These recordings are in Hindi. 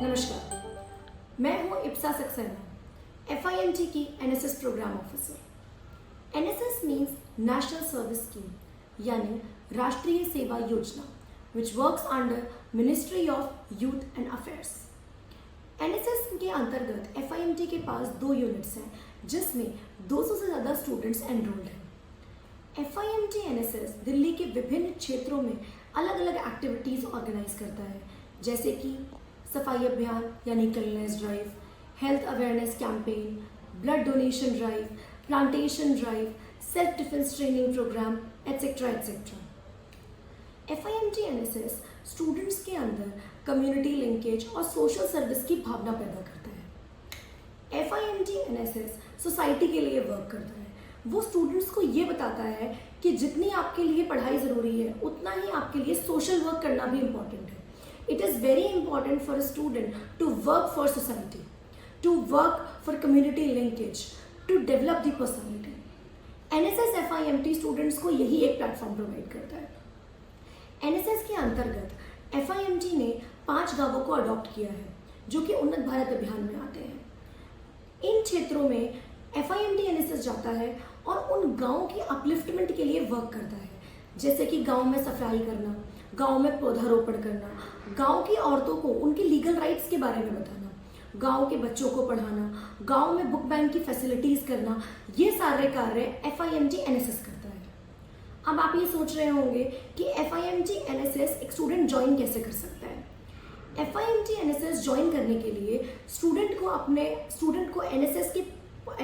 नमस्कार, मैं हूँ इप्सा सक्सेना, FIMT की NSS programme officer. NSS means national service scheme यानी राष्ट्रीय सेवा योजना, which works under ministry of youth and affairs. NSS के अंतर्गत FIMT के पास 2 यूनिट्स हैं जिसमें 200 से ज़्यादा स्टूडेंट्स एनरोल्ड हैं। FIMT NSS दिल्ली के विभिन्न क्षेत्रों में अलग अलग एक्टिविटीज़ ऑर्गेनाइज करता है, जैसे कि सफाई अभियान यानी cleanness drive, health awareness campaign, blood donation drive, plantation drive, self defence training programme, etcetera etcetera. FIMT NSS students के अंदर कम्युनिटी लिंकेज और सोशल सर्विस की भावना पैदा करता है। FIMT NSS सोसाइटी के लिए वर्क करता है। वो स्टूडेंट्स को ये बताता है कि जितनी आपके लिए पढ़ाई ज़रूरी है उतना ही आपके लिए सोशल वर्क करना भी इम्पॉर्टेंट है। It is very important for a student to work for society, to work for community linkage, to develop the personality. NSS FIMT students को यही एक प्लेटफॉर्म प्रोवाइड करता है। NSS के अंतर्गत FIMT ने 5 गांवों को अडॉप्ट किया है जो कि उन्नत भारत अभियान में आते हैं। इन क्षेत्रों में FIMT NSS जाता है और उन गांवों की अपलिफ्टमेंट के लिए वर्क करता है, जैसे कि गांव में सफाई करना, गांव में पौधारोपण करना, गांव की औरतों को उनके लीगल राइट्स के बारे में बताना, गांव के बच्चों को पढ़ाना, गांव में बुक बैंक की फैसिलिटीज़ करना, ये सारे कार्य FIMT NSS करता है। अब आप ये सोच रहे होंगे कि FIMT NSS एक स्टूडेंट ज्वाइन कैसे कर सकता है। FIMT NSS ज्वाइन करने के लिए स्टूडेंट को NSS के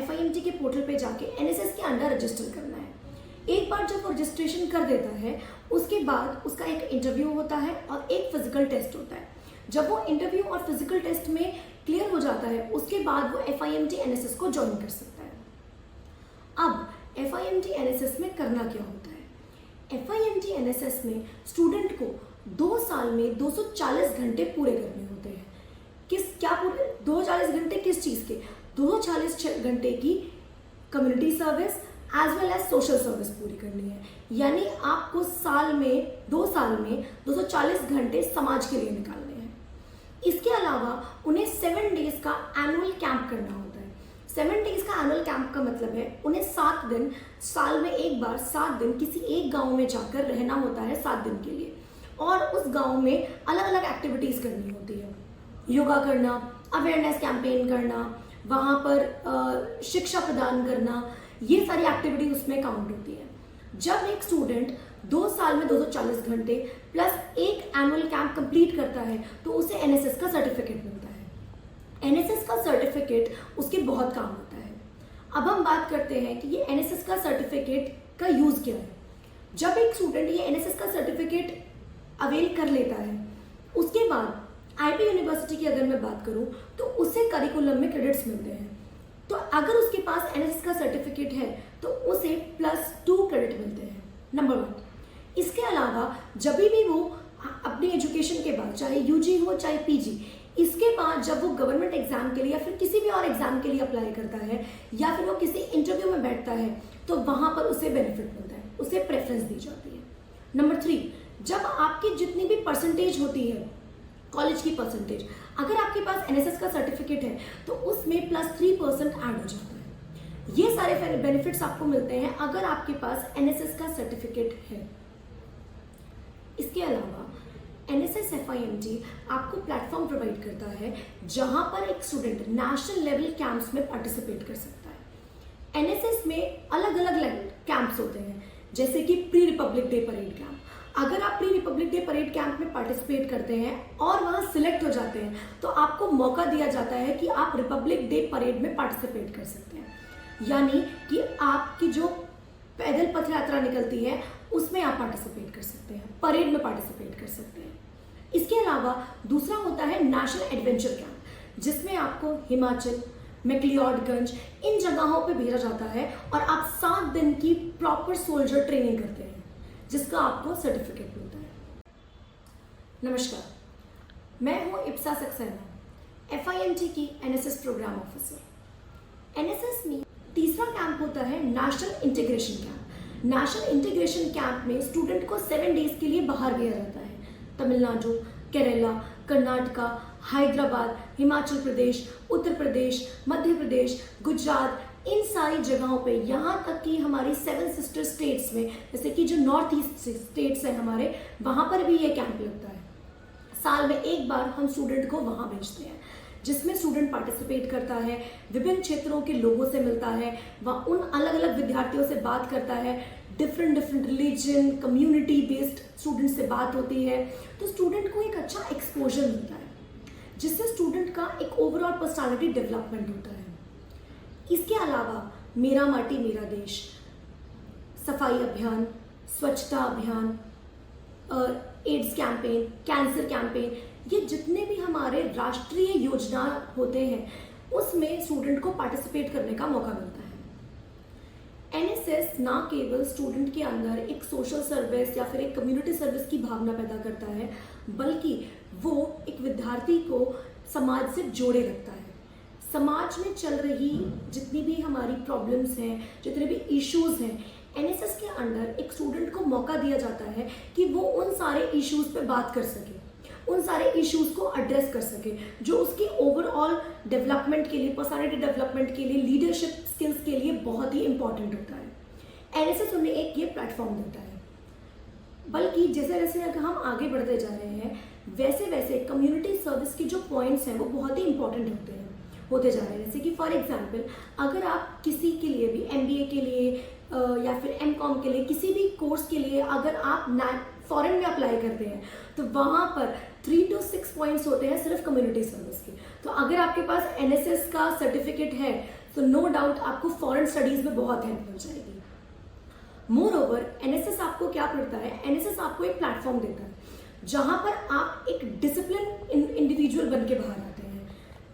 FIMT के पोर्टल पे जाके NSS के अंडर रजिस्टर करना है। एक बार जब वो रजिस्ट्रेशन कर देता है उसके बाद उसका एक इंटरव्यू होता है और एक फिजिकल टेस्ट होता है। जब वो इंटरव्यू और फिजिकल टेस्ट में क्लियर हो जाता है उसके बाद वो FIMT NSS को ज्वाइन कर सकता है। अब FIMT NSS में करना क्या होता है? FIMT NSS में स्टूडेंट को 2 साल में 240 घंटे पूरे करने होते हैं। क्या पूरे 240 घंटे किस चीज़ के? 240 घंटे की community service as well as social service पूरी करनी है। यानी आपको 2 साल में 240 घंटे समाज के लिए निकालने हैं। इसके अलावा उन्हें 7 डेज का एनुअल कैंप करना होता है। 7 डेज का एनुअल कैंप का मतलब है उन्हें 7 दिन, साल में एक बार 7 दिन किसी एक गांव में जाकर रहना होता है 7 दिन के लिए, और उस गांव में अलग अलग एक्टिविटीज़ करनी होती है। योगा करना, अवेयरनेस कैंपेन करना, वहाँ पर शिक्षा प्रदान करना, ये सारी एक्टिविटी उसमें काउंट होती है। जब एक स्टूडेंट 2 साल में 240 घंटे प्लस एक एनुअल कैंप कंप्लीट करता है तो उसे NSS का सर्टिफिकेट मिलता है। NSS का सर्टिफिकेट उसके बहुत काम आता है। अब हम बात करते हैं कि ये NSS का सर्टिफिकेट का यूज़ क्या है। जब एक स्टूडेंट ये NSS का सर्टिफिकेट अवेल कर लेता है उसके बाद IP यूनिवर्सिटी की अगर मैं बात करूँ तो उसे करिकुलम में क्रेडिट्स मिलते हैं। तो अगर उसके पास NSS का सर्टिफिकेट है तो उसे +2 क्रेडिट मिलते हैं, नंबर 1। इसके अलावा जब भी वो अपनी एजुकेशन के बाद, चाहे UG हो चाहे PG, इसके बाद जब वो गवर्नमेंट एग्जाम के लिए या फिर किसी भी और एग्जाम के लिए अप्लाई करता है या फिर वो किसी इंटरव्यू में बैठता है तो वहाँ पर उसे बेनिफिट मिलता है, उसे प्रेफरेंस दी जाती है। नंबर 3, जब आपकी जितनी भी परसेंटेज होती है, कॉलेज की परसेंटेज, अगर आपके पास NSS का सर्टिफिकेट है तो उसमें +3% ऐड हो जाता है। ये सारे बेनिफिट्स आपको मिलते हैं अगर आपके पास NSS का सर्टिफिकेट है। इसके अलावा NSS FIMT आपको प्लेटफॉर्म प्रोवाइड करता है जहां पर एक स्टूडेंट नेशनल लेवल कैंप्स में पार्टिसिपेट कर सकता है। NSS में अलग अलग कैंप्स होते हैं, जैसे कि pre Republic day parade camp. अगर आप pre Republic day parade camp में पार्टिसिपेट करते हैं और वहाँ सिलेक्ट हो जाते हैं तो आपको मौका दिया जाता है कि आप रिपब्लिक डे परेड में पार्टिसिपेट कर सकते हैं। यानी कि आपकी जो पैदल पथ यात्रा निकलती है उसमें आप पार्टिसिपेट कर सकते हैं, परेड में पार्टिसिपेट कर सकते हैं। इसके अलावा दूसरा होता है नेशनल एडवेंचर कैंप, जिसमें आपको हिमाचल, मैक्लियोडगंज, इन जगहों पे भेजा जाता है और आप 7 दिन की प्रॉपर सोल्जर ट्रेनिंग करते हैं जिसका आपको सर्टिफिकेट मिलता है। नमस्कार, मैं हूँ इप्सा सक्सेना, FIMT की NSS प्रोग्राम ऑफिसर। NSS में तीसरा कैंप होता है national integration camp. National integration camp में स्टूडेंट को 7 डेज के लिए बाहर भेजा जाता है। तमिलनाडु, केरला, कर्नाटका, हैदराबाद, हिमाचल प्रदेश, उत्तर प्रदेश, मध्य प्रदेश, गुजरात, इन सारी जगहों पे, यहाँ तक कि हमारी 7 सिस्टर स्टेट्स में, जैसे कि जो नॉर्थ ईस्ट स्टेट्स हैं हमारे, वहाँ पर भी ये कैंप लगता है। साल में एक बार हम स्टूडेंट को वहाँ भेजते हैं, जिसमें स्टूडेंट पार्टिसिपेट करता है, विभिन्न क्षेत्रों के लोगों से मिलता है, वह उन अलग अलग विद्यार्थियों से बात करता है, different religion, community based student से बात होती है, तो स्टूडेंट को एक अच्छा एक्सपोजर मिलता है, जिससे स्टूडेंट का एक ओवरऑल पर्सनालिटी डेवलपमेंट होता है। इसके अलावा मेरा माटी मेरा देश, सफाई अभियान, स्वच्छता अभियान, एड्स कैंपेन, कैंसर कैंपेन, ये जितने भी हमारे राष्ट्रीय योजना होते हैं उसमें स्टूडेंट को पार्टिसिपेट करने का मौका मिलता है। एनएसएस ना केवल स्टूडेंट के अंदर एक सोशल सर्विस या फिर एक कम्युनिटी सर्विस की भावना पैदा करता है, बल्कि वो एक विद्यार्थी को समाज से जोड़े रखता है। समाज में चल रही जितनी भी हमारी प्रॉब्लम्स हैं, जितने भी इश्यूज हैं, एनएसएस के अंडर एक स्टूडेंट को मौका दिया जाता है कि वो उन सारे इश्यूज पे बात कर सके, उन सारे इश्यूज को एड्रेस कर सके, जो उसकी ओवरऑल डेवलपमेंट के लिए, पर्सनालिटी डेवलपमेंट के लिए, लीडरशिप स्किल्स के लिए बहुत ही इंपॉर्टेंट होता है। एनएसएस उन्हें एक ये प्लेटफॉर्म देता है। बल्कि जैसे जैसे अगर हम आगे बढ़ते जा रहे हैं, वैसे वैसे कम्युनिटी सर्विस के जो पॉइंट्स हैं वो बहुत ही इंपॉर्टेंट होते जा रहे हैं। जैसे कि फॉर एग्जांपल, अगर आप किसी के लिए भी एमबीए के लिए या फिर एमकॉम के लिए, किसी भी कोर्स के लिए अगर आप फॉरेन में अप्लाई करते हैं, तो वहाँ पर 3 to 6 पॉइंट्स होते हैं सिर्फ कम्युनिटी सर्विस के। तो अगर आपके पास एनएसएस का सर्टिफिकेट है तो नो डाउट आपको फॉरेन स्टडीज में बहुत हेल्प मिल जाएगी। मोर ओवर, एनएसएस आपको क्या करता है, एनएसएस आपको एक प्लेटफॉर्म देता है जहाँ पर आप एक डिसिप्लिन इंडिविजुअल बन के बाहर आते हैं।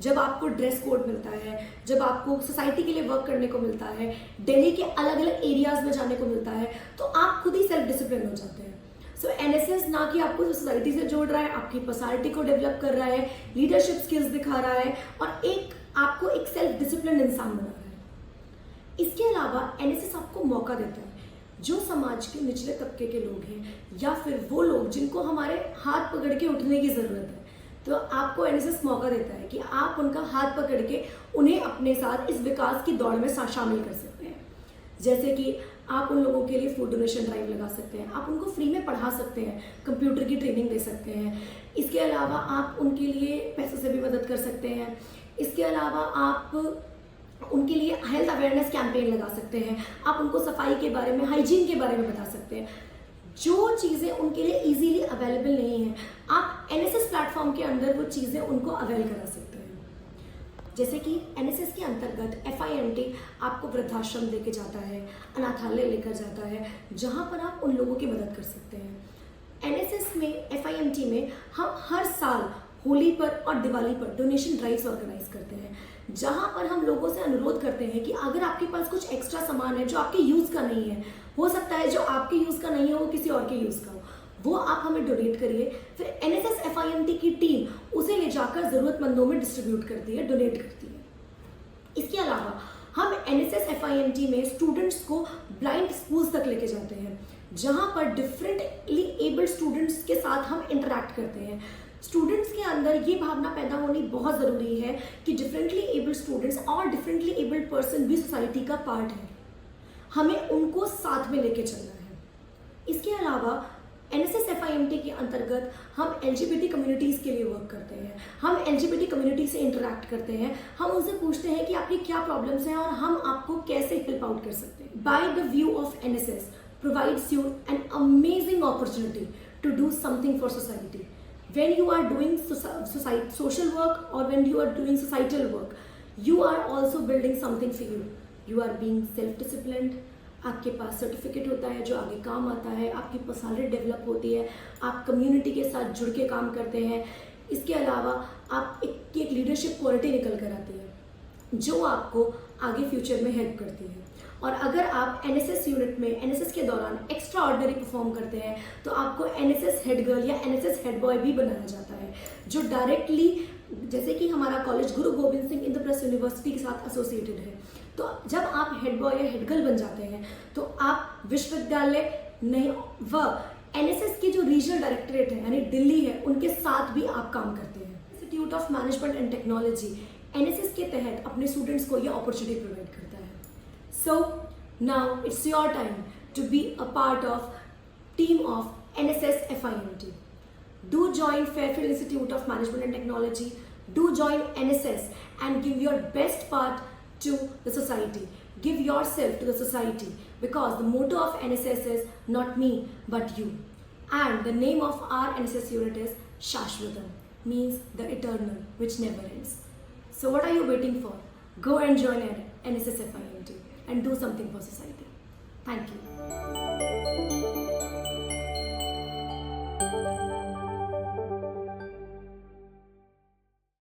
जब आपको ड्रेस कोड मिलता है, जब आपको सोसाइटी के लिए वर्क करने को मिलता है, दिल्ली के अलग अलग एरियाज में जाने को मिलता है, तो आप खुद ही सेल्फ डिसिप्लिन हो जाते हैं। सो एनएसएस ना कि आपको सोसाइटी से जोड़ रहा है, आपकी पर्सनालिटी को डेवलप कर रहा है, लीडरशिप स्किल्स दिखा रहा है और आपको एक सेल्फ डिसिप्लिन इंसान बना रहा है। इसके अलावा एनएसएस आपको मौका देता है, जो समाज के निचले तबके के लोग हैं या फिर वो लोग जिनको हमारे हाथ पकड़ के उठने की ज़रूरत है, तो आपको एनएसएस मौका देता है कि आप उनका हाथ पकड़ के उन्हें अपने साथ इस विकास की दौड़ में शामिल कर सकते हैं। जैसे कि आप उन लोगों के लिए फूड डोनेशन ड्राइव लगा सकते हैं, आप उनको फ्री में पढ़ा सकते हैं, कंप्यूटर की ट्रेनिंग दे सकते हैं। इसके अलावा आप उनके लिए पैसों से भी मदद कर सकते हैं। इसके अलावा आप उनके लिए हेल्थ अवेयरनेस कैंपेन लगा सकते हैं, आप उनको सफाई के बारे में, हाइजीन के बारे में बता सकते हैं। जो चीज़ें उनके लिए इजीली अवेलेबल नहीं है, आप एनएसएस प्लेटफॉर्म के अंदर वो चीज़ें उनको अवेल करा सकते हैं। जैसे कि एनएसएस के अंतर्गत FIMT आपको वृद्धाश्रम लेके जाता है, अनाथालय लेकर जाता है, जहाँ पर आप उन लोगों की मदद कर सकते हैं। एनएसएस में, FIMT में हम हर साल होली पर और दिवाली पर डोनेशन ड्राइव्स ऑर्गेनाइज करते हैं, जहाँ पर हम लोगों से अनुरोध करते हैं कि अगर आपके पास कुछ एक्स्ट्रा सामान है जो आपके यूज़ का नहीं है, हो सकता है जो आपके यूज़ का नहीं हो वो किसी और के यूज़ का हो, वो आप हमें डोनेट करिए। फिर एनएसएस FIMT की टीम उसे ले जाकर ज़रूरतमंदों में डिस्ट्रीब्यूट करती है, डोनेट करती है। इसके अलावा हम एनएसएस FIMT में स्टूडेंट्स को ब्लाइंड स्कूल्स तक लेके जाते हैं, जहाँ पर डिफरेंटली एबल्ड स्टूडेंट्स के साथ हम इंटरेक्ट करते हैं। स्टूडेंट्स के अंदर ये भावना पैदा होनी बहुत ज़रूरी है कि डिफरेंटली एबल्ड स्टूडेंट्स और डिफरेंटली एबल्ड पर्सन भी सोसाइटी का पार्ट है, हमें उनको साथ में लेके चलना है। इसके अलावा एनएसएस FIMT के अंतर्गत हम LGBT कम्युनिटीज़ के लिए वर्क करते हैं, हम LGBT कम्युनिटी से इंटरेक्ट करते हैं, हम उनसे पूछते हैं कि आपकी क्या प्रॉब्लम्स हैं और हम आपको कैसे हेल्प आउट कर सकते हैं। By the view of NSS provides you an amazing opportunity to do something for society. When you are doing social work or when you are doing societal work, you are also building something for you. You are being self-disciplined. आपके पास सर्टिफिकेट होता है जो आगे काम आता है, आपकी पर्सनालिटी डेवलप होती है, आप कम्युनिटी के साथ जुड़ के काम करते हैं। इसके अलावा आप एक लीडरशिप क्वालिटी निकल कर आती है जो आपको आगे फ्यूचर में हेल्प करती है। और अगर आप एनएसएस यूनिट में एनएसएस के दौरान एक्स्ट्रा ऑर्डिनरी परफॉर्म करते हैं तो आपको एनएसएस हेड गर्ल या एनएसएस हेड बॉय भी बनाया जाता है, जो डायरेक्टली, जैसे कि हमारा कॉलेज गुरु गोविंद सिंह इंद्रप्रस्थ यूनिवर्सिटी के साथ एसोसिएटेड है, तो जब आप हेड बॉय या हेड गर्ल बन जाते हैं तो आप विश्वविद्यालय नहीं व एनएसएस की जो रीजनल डायरेक्टरेट है यानी दिल्ली है, उनके साथ भी आप काम करते हैं। Institute of management and technology NSS के तहत अपने स्टूडेंट्स को ये अपॉर्चुनिटी प्रोवाइड करता है। So now it's your time to be a part of team of NSS FIMT. Do join Fairfield Institute of Management and Technology. Do join NSS and give your best part to the society. Give yourself to the society, because the motto of NSS is not me but you. And the name of our NSS unit is Shashwatam, means the eternal, which never ends. So what are you waiting for? Go and join NSS FIMT and do something for society. Thank you.